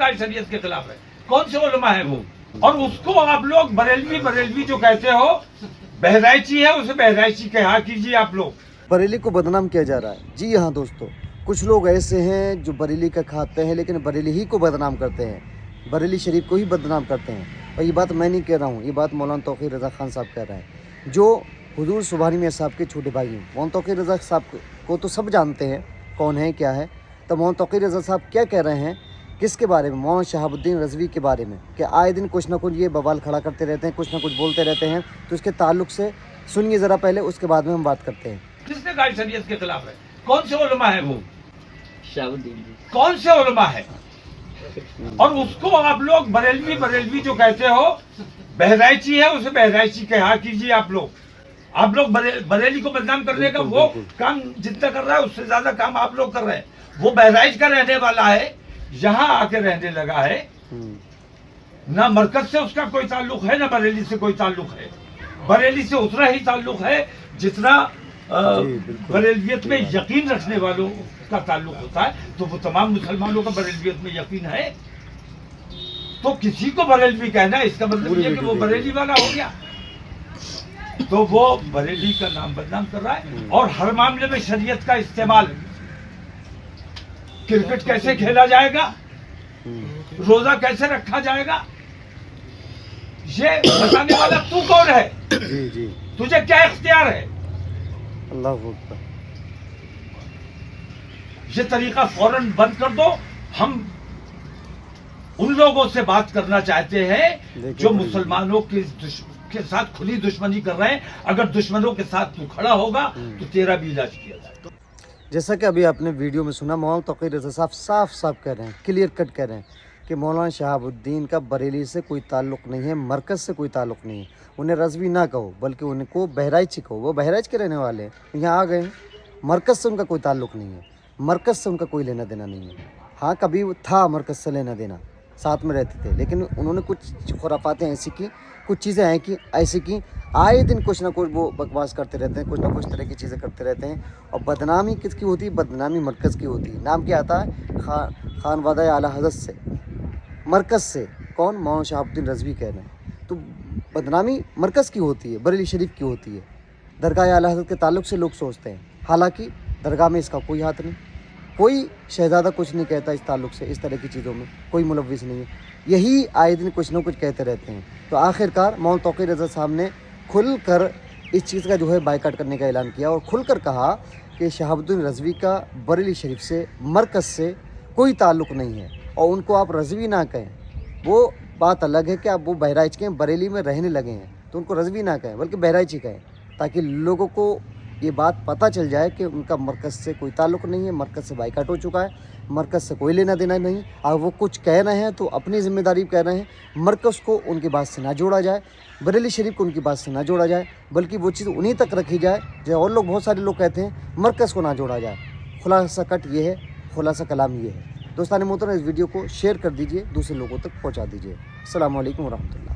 कहा शरीयत के खिलाफ है? कौन से उलमा है वो? और उसको आप लोग बरेलवी जो कहते हो, बहराइची है, उसे बहराइची कहा कीजिए आप लोग। बरेली को बदनाम किया जा रहा है। जी हाँ दोस्तों, कुछ लोग ऐसे हैं जो बरेली का खाते हैं लेकिन बरेली ही को बदनाम करते हैं, बरेली शरीफ को ही बदनाम करते हैं। और ये बात मैं नहीं कह रहा हूँ, ये बात मौलाना तौक़ीर रज़ा खान साहब कह रहे हैं, जो हुजूर सुबहानी मियां साहब के छोटे भाई हैं। मौलाना तौक़ीर रज़ा साहब को तो सब जानते हैं कौन है क्या है। तो मौलाना तौक़ीर रज़ा साहब क्या कह रहे हैं, किसके बारे में? मौलाना शहाबुद्दीन रज़वी के बारे में, कि आए दिन कुछ ना कुछ ये बवाल खड़ा करते रहते हैं, कुछ ना कुछ बोलते रहते हैं। तो इसके ताल्लुक से सुनिए ज़रा पहले, उसके बाद में हम बात करते हैं। किसने कहा शरीयत के खिलाफ है? कौन से उलमा है वो? शहाबुद्दीन जी। कौन से उलमा है? और उसको आप लोग बरेलवी जो कहते हो, बहराइची है, उसे बहराइची कहा कीजिए आप लोग। आप लोग बरेली को बदनाम करने का वो काम जितना कर रहा है, उससे ज्यादा काम आप लोग कर रहे हैं। वो बहराइच का रहने वाला है, यहाँ आके रहने लगा है। ना मरकज से उसका कोई ताल्लुक है, ना बरेली से कोई ताल्लुक है। बरेली से उतना ही ताल्लुक है जितना बरेलियत में यकीन रखने वालों का ताल्लुक होता है। तो वो तमाम मुसलमानों का बरेलियत में यकीन है, तो किसी को बरेलवी कहना, इसका मतलब ये कि वो बरेली वाला हो गया। तो वो बरेली का नाम बदनाम कर रहा है। और हर मामले में शरीयत का इस्तेमाल, क्रिकेट कैसे खेला जाएगा, रोजा कैसे रखा जाएगा, ये बताने वाला तू कौन है? जी जी, तुझे क्या इख्तियार है? अल्लाह अकबर। ये तरीका फौरन बंद कर दो। हम उन लोगों से बात करना चाहते हैं जो मुसलमानों के साथ खुली दुश्मनी कर रहे हैं। अगर दुश्मनों के साथ तू खड़ा होगा तो तेरा भी इलाज किया जाएगा। जैसा कि अभी आपने वीडियो में सुना, मौलाना तौक़ीर रज़ा साहब साफ कह रहे हैं, क्लियर कट कह रहे हैं कि मौलाना शहाबुद्दीन का बरेली से कोई ताल्लुक़ नहीं है, मरकज़ से कोई ताल्लुक़ नहीं है। उन्हें रज़वी ना कहो, बल्कि उनको बहराइची कहो। वो बहराइच के रहने वाले हैं, यहाँ आ गए हैं। मरकज़ से उनका कोई ताल्लुक़ नहीं है, मरकज़ से उनका कोई लेना देना नहीं है। हाँ, कभी था मरकज़ से लेना देना, साथ में रहते थे, लेकिन उन्होंने कुछ खुराफातें ऐसी की, कुछ चीज़ें हैं कि ऐसी की, आए दिन कुछ ना कुछ वो बकवास करते रहते हैं, कुछ ना कुछ तरह की चीज़ें करते रहते हैं। और बदनामी किसकी होती है? बदनामी मरकज़ की होती है। नाम क्या आता है? खानवादा आला हज़रत से, मरकज़ से। कौन? मौलाना शहाबुद्दीन रज़वी कह रहे हैं। तो बदनामी मरकज़ की होती है, बरेली शरीफ की होती है। दरगाह आला हज़रत के ताल्लुक़ से लोग सोचते हैं, हालांकि दरगाह में इसका कोई हाथ नहीं, कोई शहज़ादा कुछ नहीं कहता इस ताल्लुक़ से। इस तरह की चीज़ों में कोई मुलव्विस नहीं है, यही आए दिन कुछ ना कुछ कहते रहते हैं। तो आखिरकार मौलाना तौक़ीर रज़ा साहब ने खुल कर इस चीज़ का जो है बायकाट करने का ऐलान किया और खुल कर कहा कि शहाबुद्दीन रज़वी का बरेली शरीफ से, मरकज़ से कोई ताल्लुक़ नहीं है। और उनको आप रज़वी ना कहें, वो बात अलग है कि आप वो बहराइच के बरेली में रहने लगे हैं, तो उनको रज़वी ना कहें बल्कि बहराइच ही कहें, ताकि लोगों को ये बात पता चल जाए कि उनका मरकज़ से कोई ताल्लुक़ नहीं है, मरकज़ से बायकाट हो चुका है, मरकज़ से कोई लेना देना नहीं। और वो कुछ कह रहे हैं तो अपनी ज़िम्मेदारी कह रहे हैं, मरकज़ को उनकी बात से ना जोड़ा जाए, बरेली शरीफ को उनकी बात से ना जोड़ा जाए, बल्कि वो चीज़ उन्हीं तक रखी जाए जो और लोग, बहुत सारे लोग कहते हैं मरकज़ को ना जोड़ा जाए। खुलासा कट ये है, खुलासा कलाम ये है। दोस्तान मोहतरम, इस वीडियो को शेयर कर दीजिए, दूसरे लोगों तक पहुँचा दीजिए। अस्सलामु अलैकुम व रहमतुल्लाह।